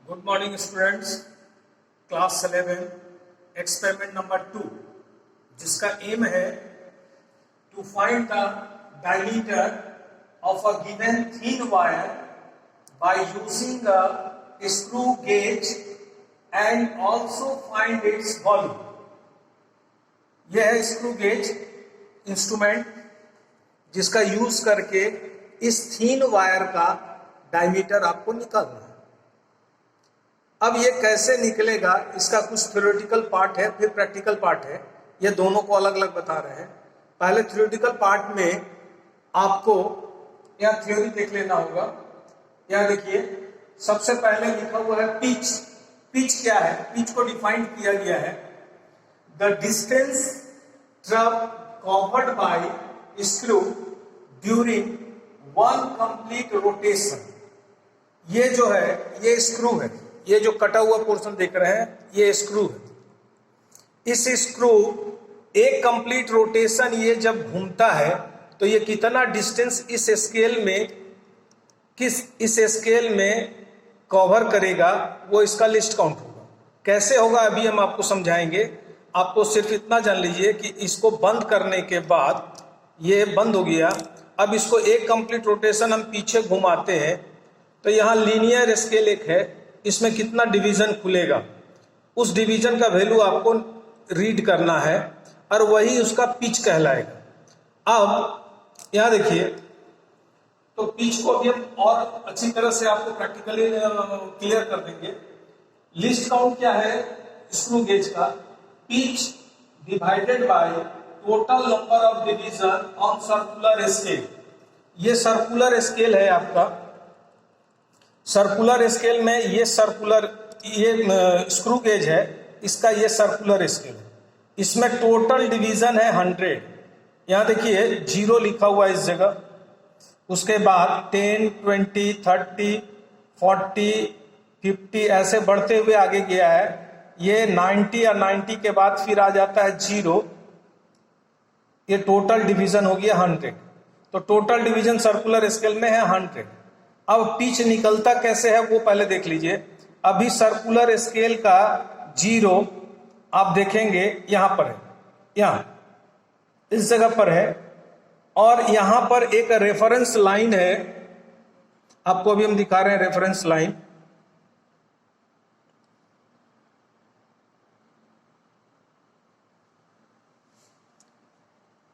Good morning students, class 11 experiment number 2 जिसका M है to find the diameter of a given thin wire by using a screw gauge and also find its volume। यह है screw gauge instrument जिसका use करके इस थीन wire का diameter आपको निकालना है। अब ये कैसे निकलेगा, इसका कुछ थ्योरेटिकल पार्ट है, फिर प्रैक्टिकल पार्ट है। ये दोनों को अलग अलग बता रहे हैं। पहले थ्योरेटिकल पार्ट में आपको यहाँ थ्योरी देख लेना होगा। यहाँ देखिए, सबसे पहले लिखा हुआ है पिच। पिच क्या है? पिच को डिफाइन किया गया है the distance covered by screw during one complete rotation. ये जो है ये स्क्रू है, ये जो कटा हुआ पोर्शन देख रहे हैं ये स्क्रू है। इस स्क्रू एक कंप्लीट रोटेशन ये जब घूमता है तो ये कितना डिस्टेंस इस स्केल में कवर करेगा वो इसका लिस्ट काउंट होगा। कैसे होगा अभी हम आपको समझाएंगे। आपको सिर्फ इतना जान लीजिए कि इसको बंद करने के बाद ये बंद हो गया। अब इसको एक कंप्लीट रोटेशन हम पीछे घुमाते हैं तो यहाँ लीनियर स्केल एक है, इसमें कितना डिवीजन खुलेगा उस डिवीजन का वैल्यू आपको रीड करना है और वही उसका पिच कहलाएगा। अब यहाँ देखिए, तो पिच को भी हम और अच्छी तरह से आपको प्रैक्टिकली क्लियर कर देंगे। लिस्ट काउंट क्या है स्क्रू गेज का? Pitch divided by total number of division on circular scale. ये सर्कुलर स्केल है आपका। सर्कुलर स्केल में ये स्क्रू गेज है, इसका ये सर्कुलर स्केल है। इसमें टोटल डिवीजन है 100। यहाँ देखिए 0 लिखा हुआ है इस जगह, उसके बाद 10, 20, 30, 40, 50 ऐसे बढ़ते हुए आगे गया है। ये 90 या 90 के बाद फिर आ जाता है 0। ये टोटल डिवीजन हो गया 100। तो टोटल डिवीजन सर्कुलर स्केल में है 100। अब पिच निकलता कैसे है वो पहले देख लीजिए। अभी सर्कुलर स्केल का 0 आप देखेंगे यहां पर है, यहां इस जगह पर है, और यहां पर एक रेफरेंस लाइन है। आपको अभी हम दिखा रहे हैं रेफरेंस लाइन।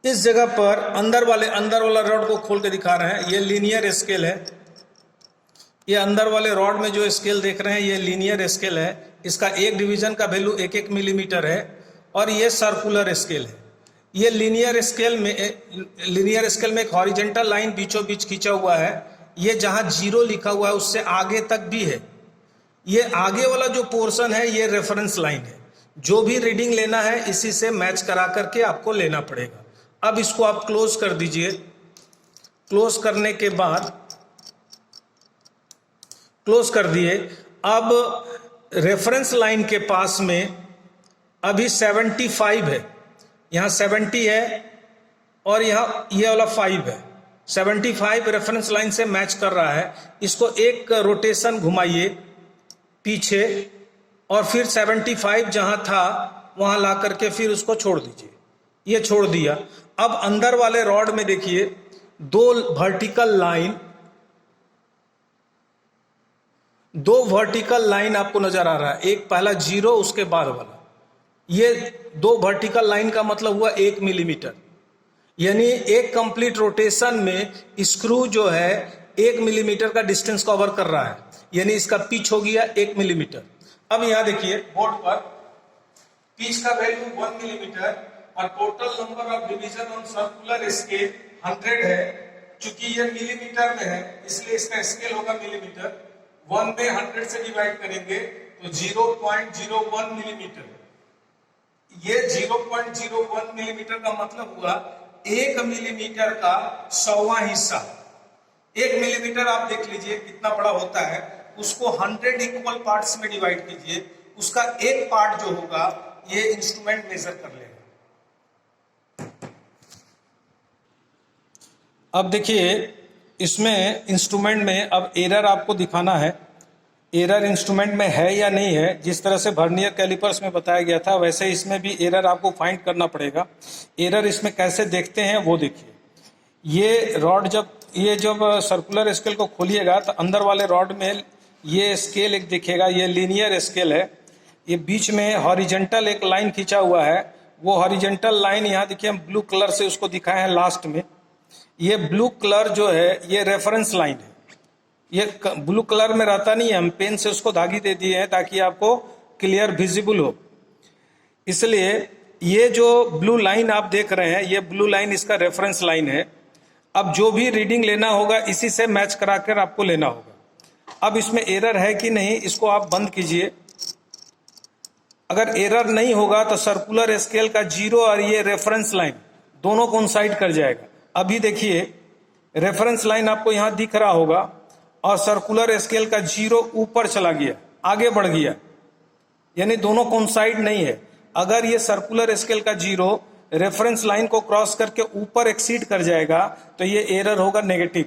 इस जगह पर अंदर वाला रॉड को खोल के दिखा रहे हैं। ये लीनियर स्केल है। ये अंदर वाले रॉड में जो स्केल देख रहे हैं ये लीनियर स्केल है। इसका एक डिवीजन का वैल्यू 1-1 मिलीमीटर है और ये सर्कुलर स्केल है। ये लीनियर स्केल में एक हॉरिजेंटल लाइन बीचों बीच खींचा हुआ है। ये जहां 0 लिखा हुआ है उससे आगे तक भी है। ये आगे वाला जो पोर्शन है ये रेफरेंस लाइन है। जो भी रीडिंग लेना है इसी से मैच करा करके आपको लेना पड़ेगा। अब इसको आप क्लोज कर दीजिए। क्लोज करने के बाद क्लोज कर दिए। अब रेफरेंस लाइन के पास में अभी 75 है। यहाँ 70 है और यहाँ ये वाला 5 है। 75 रेफरेंस लाइन से मैच कर रहा है। इसको एक रोटेशन घुमाइए पीछे और फिर 75 जहां था वहां ला करके फिर उसको छोड़ दीजिए। ये छोड़ दिया। अब अंदर वाले रॉड में देखिए 2 वर्टिकल लाइन आपको नजर आ रहा है। एक पहला 0 उसके बाद वाला। ये 2 वर्टिकल लाइन का मतलब हुआ 1 मिलीमीटर। यानी एक कंप्लीट रोटेशन में स्क्रू जो है 1 मिलीमीटर का डिस्टेंस कवर कर रहा है। यानी इसका पिच हो गया 1 मिलीमीटर। अब यहां देखिए बोर्ड पर पिच का वैल्यू 1 मिलीमीटर और total number of division on circular scale 100 है। चूंकि ये मिलीमीटर में है इसलिए इसका स्केल होगा मिलीमीटर। 1 में 100 से डिवाइड करेंगे तो 0.01 मिलीमीटर। ये 0.01 मिलीमीटर का मतलब हुआ 1 मिलीमीटर का 100वां हिस्सा। 1 मिलीमीटर आप देख लीजिए कितना बड़ा होता है। उसको 100 इक्वल पार्ट्स में डिवाइड कीजिए। उसका एक पार्ट जो होगा ये इंस्ट्रूमेंट मेजर कर लेगा। अब देखिए इसमें इंस्ट्रूमेंट में अब एरर आपको दिखाना है। एरर इंस्ट्रूमेंट में है या नहीं है। जिस तरह से वर्नियर कैलिपर्स में बताया गया था वैसे इसमें भी एरर आपको फाइंड करना पड़ेगा। एरर इसमें कैसे देखते हैं वो देखिए। ये रॉड जब सर्कुलर स्केल को खोलिएगा तो अंदर वाले रॉड में ये स्केल एक दिखेगा, ये लीनियर स्केल है। ये बीच में हॉरिजेंटल एक लाइन खींचा हुआ है, वो हॉरिजेंटल लाइन यहाँ देखिए हम ब्लू कलर से उसको दिखाए हैं लास्ट में। ये ब्लू कलर जो है ये रेफरेंस लाइन है। ये ब्लू कलर में रहता नहीं है, हम पेन से उसको धागी दे दिए हैं ताकि आपको क्लियर विजिबल हो। इसलिए ये जो ब्लू लाइन आप देख रहे हैं ये ब्लू लाइन इसका रेफरेंस लाइन है। अब जो भी रीडिंग लेना होगा इसी से मैच कराकर आपको लेना होगा। अब इसमें एरर है कि नहीं इसको आप बंद कीजिए। अगर एरर नहीं होगा तो सर्कुलर स्केल का 0 और ये रेफरेंस लाइन दोनों कोइंसाइड कर जाएगा। अभी देखिए रेफरेंस लाइन आपको यहां दिख रहा होगा और सर्कुलर स्केल का 0 ऊपर चला गया, आगे बढ़ गया, यानी दोनों कोइंसाइड नहीं है। अगर ये सर्कुलर स्केल का 0 रेफरेंस लाइन को क्रॉस करके ऊपर एक्सीड कर जाएगा तो ये एरर होगा नेगेटिव।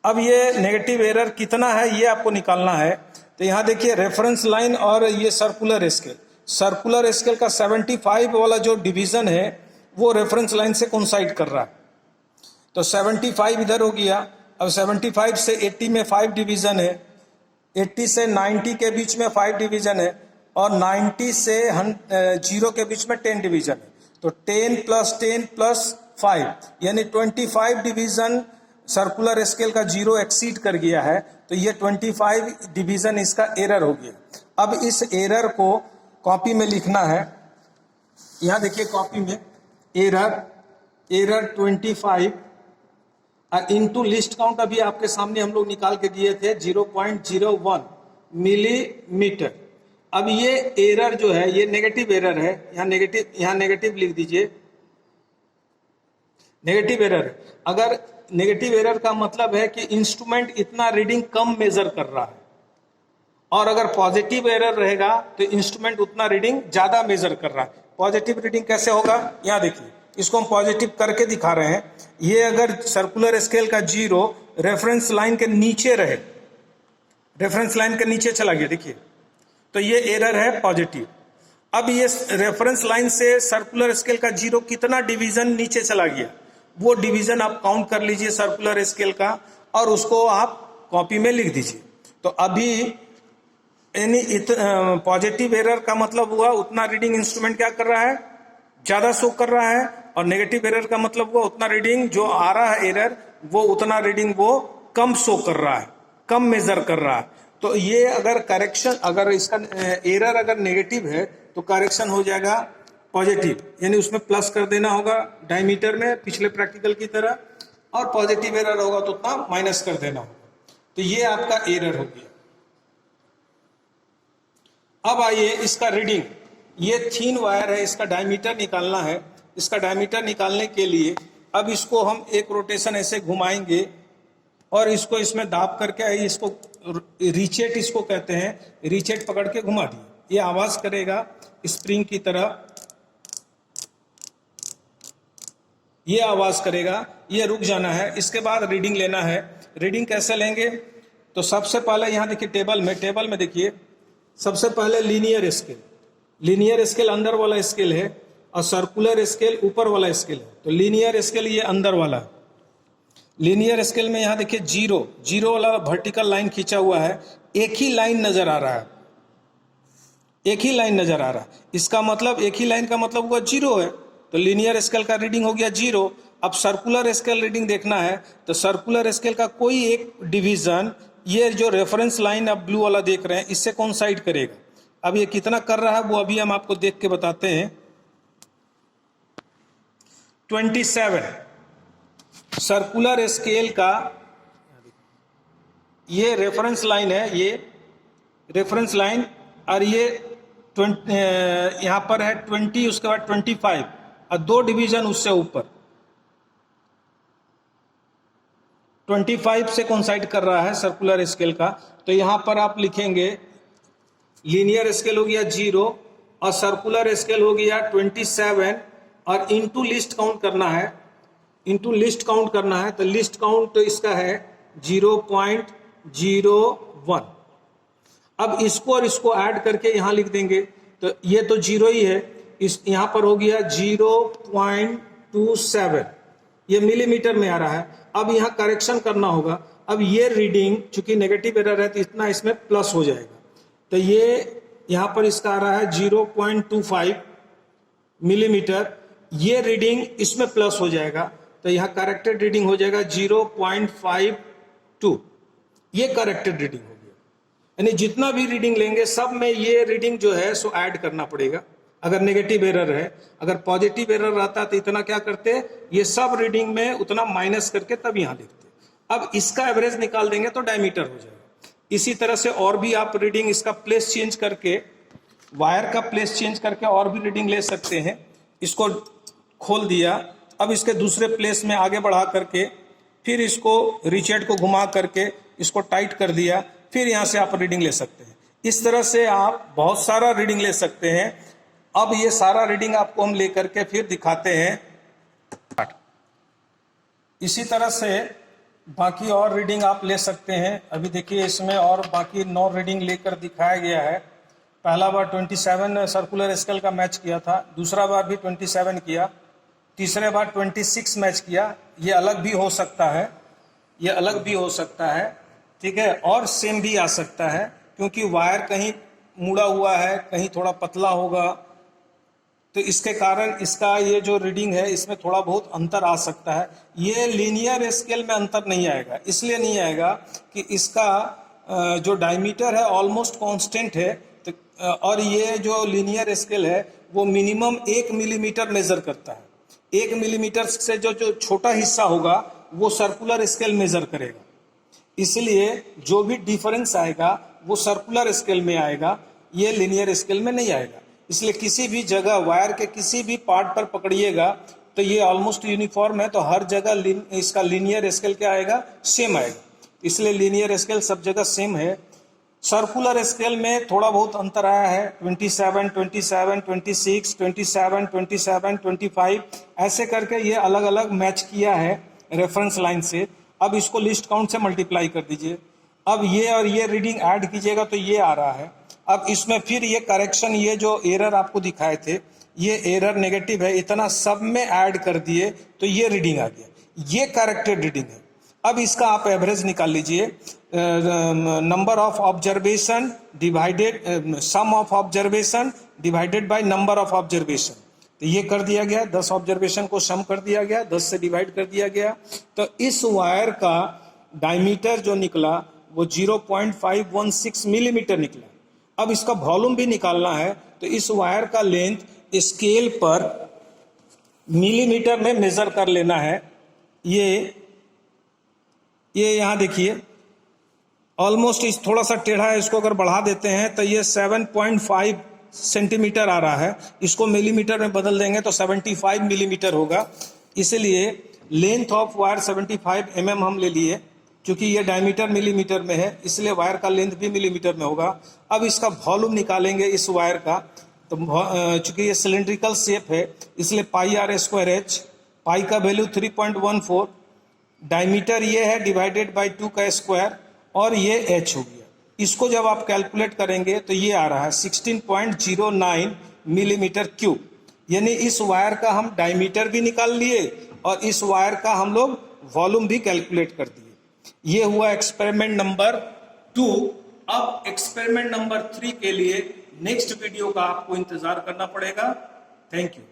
अब ये नेगेटिव एरर कितना है ये आपको निकालना है। तो यहां देखिए रेफरेंस लाइन और ये सर्कुलर स्केल का 75 वाला जो डिवीजन है वो रेफरेंस लाइन से कोइंसाइड कर रहा है। तो 75 इधर हो गया। अब 75 से 80 में 5 डिवीजन है, 80 से 90 के बीच में 5 डिवीजन है और 90 से 0 के बीच में 10 डिवीजन है। तो 10 + 10 + 5 यानी 25 डिवीजन सर्कुलर स्केल का 0 एक्सीड कर गया है। तो ये 25 डिवीजन इसका एरर हो गया। अब इस एरर को कॉपी में लिखना है। यहां देखिए कॉपी में एरर 25 इनटू लिस्ट काउंट अभी आपके सामने हम लोग निकाल के दिए थे 0.01 मिलीमीटर। अब ये एरर जो है ये नेगेटिव एरर है, यहाँ नेगेटिव लिख दीजिए, नेगेटिव एरर है। अगर नेगेटिव एरर का मतलब है कि इंस्ट्रूमेंट इतना रीडिंग कम मेजर कर रहा है, और अगर पॉजिटिव एरर रहेगा तो इंस्ट्रूमेंट उतना रीडिंग ज्यादा मेजर कर रहा है। पॉजिटिव रीडिंग कैसे होगा, यहाँ देखिए, इसको हम पॉजिटिव करके दिखा रहे हैं। ये अगर सर्कुलर स्केल का 0 रेफरेंस लाइन के नीचे रहे, रेफरेंस लाइन के नीचे चला गया देखिए, तो ये एरर है पॉजिटिव। अब ये रेफरेंस लाइन से सर्कुलर स्केल का 0 कितना डिवीजन नीचे चला गया वो डिवीजन आप काउंट कर लीजिए सर्कुलर स्केल का और उसको आप कॉपी में लिख दीजिए। तो अभी यानी पॉजिटिव एरर का मतलब हुआ उतना रीडिंग इंस्ट्रूमेंट क्या कर रहा है, ज्यादा शो कर रहा है, और नेगेटिव एरर का मतलब हुआ उतना रीडिंग जो आ रहा है एरर वो उतना रीडिंग वो कम शो कर रहा है, कम मेजर कर रहा है। तो ये अगर करेक्शन, अगर इसका एरर अगर नेगेटिव है तो करेक्शन हो जाएगा पॉजिटिव, यानी उसमें प्लस कर देना होगा डायमीटर में पिछले प्रैक्टिकल की तरह, और पॉजिटिव एरर होगा तो उतना माइनस कर देना होगा। तो ये आपका एरर हो गया। अब आइए इसका रीडिंग, ये थिन वायर है, इसका डायमीटर निकालना है। इसका डायमीटर निकालने के लिए अब इसको हम एक रोटेशन ऐसे घुमाएंगे और इसको इसमें दाब करके, इसको रीचेट इसको कहते हैं, रीचेट पकड़ के घुमा दिए, ये आवाज करेगा स्प्रिंग की तरह, ये आवाज करेगा, ये रुक जाना है। इसके बाद रीडिंग लेना है। रीडिंग कैसे लेंगे, तो सबसे पहले यहां देखिए टेबल में देखिए, सबसे पहले लीनियर स्केल अंदर वाला स्केल है और सर्कुलर स्केल ऊपर वाला स्केल है। तो लीनियर स्केल ये अंदर वाला है। लीनियर स्केल में यहां देखिए 0 वाला वर्टिकल लाइन खींचा हुआ है, एक ही लाइन नजर आ रहा है, एक ही लाइन नजर आ रहा है। इसका मतलब एक ही लाइन का मतलब हुआ 0 है, तो लीनियर स्केल का रीडिंग हो गया 0। अब सर्कुलर स्केल रीडिंग देखना है, तो सर्कुलर स्केल का कोई एक डिवीजन, ये जो रेफरेंस लाइन आप ब्लू वाला देख रहे हैं, इससे कोइंसाइड करेगा। अब ये कितना कर रहा है वो अभी हम आपको देख के बताते हैं। 27 सर्कुलर स्केल का ये रेफरेंस लाइन है, ये रेफरेंस लाइन, और ये यहां पर है 20, उसके बाद 25 और 2 डिवीजन उससे ऊपर 25 से कोइंसाइड कर रहा है सर्कुलर स्केल का। तो यहां पर आप लिखेंगे लीनियर स्केल हो गया 0 और सर्कुलर स्केल हो गया 27, और इनटू लिस्ट काउंट करना है, इनटू लिस्ट काउंट करना है। तो लिस्ट काउंट तो इसका है 0.01, अब इसको और इसको ऐड करके यहाँ लिख देंगे, तो ये तो 0 ही है, इस यहाँ पर हो गया 0.27, ये मिलीमीटर में आ रहा है। अब यहाँ करेक्शन करना होगा। अब ये रीडिंग चूंकि नेगेटिव एरर है तो इतना इसमें प्लस हो जाएगा, तो ये यहाँ पर इसका आ रहा है 0.25 मिलीमीटर, ये रीडिंग इसमें प्लस हो जाएगा, तो यहाँ करेक्टेड रीडिंग हो जाएगा 0.52, ये करेक्टेड रीडिंग हो गया। यानी जितना भी रीडिंग लेंगे सब में ये रीडिंग जो है सो ऐड करना पड़ेगा। अगर नेगेटिव एरर है, अगर पॉजिटिव एरर रहता तो इतना क्या करते, ये सब रीडिंग में उतना माइनस करके तब यहाँ लिखते। अब इसका एवरेज निकाल देंगे तो डायमीटर हो जाएगा। इसी तरह से और भी आप रीडिंग इसका प्लेस चेंज करके, वायर का प्लेस चेंज करके और भी रीडिंग ले सकते हैं। इसको खोल दिया, अब इसके दूसरे प्लेस में आगे बढ़ा करके फिर इसको रिचेट को घुमा करके इसको टाइट कर दिया, फिर यहाँ से आप रीडिंग ले सकते हैं। इस तरह से आप बहुत सारा रीडिंग ले सकते हैं। अब ये सारा रीडिंग आपको हम लेकर के फिर दिखाते हैं। इसी तरह से बाकी और रीडिंग आप ले सकते हैं। अभी देखिए इसमें और बाकी 9 रीडिंग लेकर दिखाया गया है। पहला बार 27 सर्कुलर स्केल का मैच किया था, दूसरा बार भी 27 किया, तीसरे बार 26 मैच किया। ये अलग भी हो सकता है, ये अलग भी हो सकता है, ठीक है, और सेम भी आ सकता है, क्योंकि वायर कहीं मुड़ा हुआ है, कहीं थोड़ा पतला होगा, तो इसके कारण इसका ये जो रीडिंग है इसमें थोड़ा बहुत अंतर आ सकता है। ये लीनियर स्केल में अंतर नहीं आएगा, इसलिए नहीं आएगा कि इसका जो डायमीटर है ऑलमोस्ट कांस्टेंट है, तो और ये जो लीनियर स्केल है वो मिनिमम 1 मिलीमीटर मेजर करता है। 1 मिलीमीटर से जो छोटा हिस्सा होगा वो सर्कुलर स्केल मेजर करेगा, इसलिए जो भी डिफरेंस आएगा वो सर्कुलर स्केल में आएगा, ये लीनियर स्केल में नहीं आएगा। इसलिए किसी भी जगह वायर के किसी भी पार्ट पर पकड़िएगा तो ये ऑलमोस्ट यूनिफॉर्म है, तो हर जगह इसका लीनियर स्केल क्या आएगा, सेम आएगा। इसलिए लीनियर स्केल सब जगह सेम है। सर्कुलर स्केल में थोड़ा बहुत अंतर आया है, 27, 27, 26, 27, 27, 25 ऐसे करके ये अलग अलग मैच किया है रेफरेंस लाइन से। अब इसको लिस्ट काउंट से मल्टीप्लाई कर दीजिए, अब ये और ये रीडिंग ऐड कीजिएगा तो ये आ रहा है। अब इसमें फिर ये करेक्शन, ये जो एरर आपको दिखाए थे, ये एरर नेगेटिव है, इतना सब में ऐड कर दिए तो ये रीडिंग आ गया, ये करेक्टेड रीडिंग है। अब इसका आप एवरेज निकाल लीजिए, number of observation divided sum of observation divided by number of observation, तो ये कर दिया गया। 10 ऑब्जर्वेशन को सम कर दिया गया, 10 से डिवाइड कर दिया गया, तो इस वायर का डायमीटर जो निकला वो 0.516 मिलीमीटर निकला। अब इसका वॉल्यूम भी निकालना है, तो इस वायर का लेंथ स्केल पर मिलीमीटर में मेजर कर लेना है। ये यहाँ देखिए ऑलमोस्ट इस थोड़ा सा टेढ़ा है, इसको अगर बढ़ा देते हैं तो ये 7.5 सेंटीमीटर आ रहा है, इसको मिलीमीटर में बदल देंगे तो 75 मिलीमीटर होगा। इसलिए लेंथ ऑफ वायर 75 mm हम ले लिए, क्योंकि ये डायमीटर मिलीमीटर में है इसलिए वायर का लेंथ भी मिलीमीटर में होगा। अब इसका वॉल्यूम निकालेंगे इस वायर का, तो चूंकि ये सिलेंड्रिकल शेप है इसलिए πr²h, पाई का वैल्यू 3.14, डायमीटर ये है डिवाइडेड बाय 2 का स्क्वायर, और ये h हो गया। इसको जब आप कैलकुलेट करेंगे तो ये आ रहा है 16.09 मिलीमीटर क्यूब। यानी इस वायर का हम डायमीटर भी निकाल लिए और इस वायर का हम लोग वॉल्यूम भी कैलकुलेट कर दिए। ये हुआ एक्सपेरिमेंट नंबर 2। अब एक्सपेरिमेंट नंबर 3 के लिए नेक्स्ट वीडियो का आपको इंतजार करना पड़ेगा। Thank you.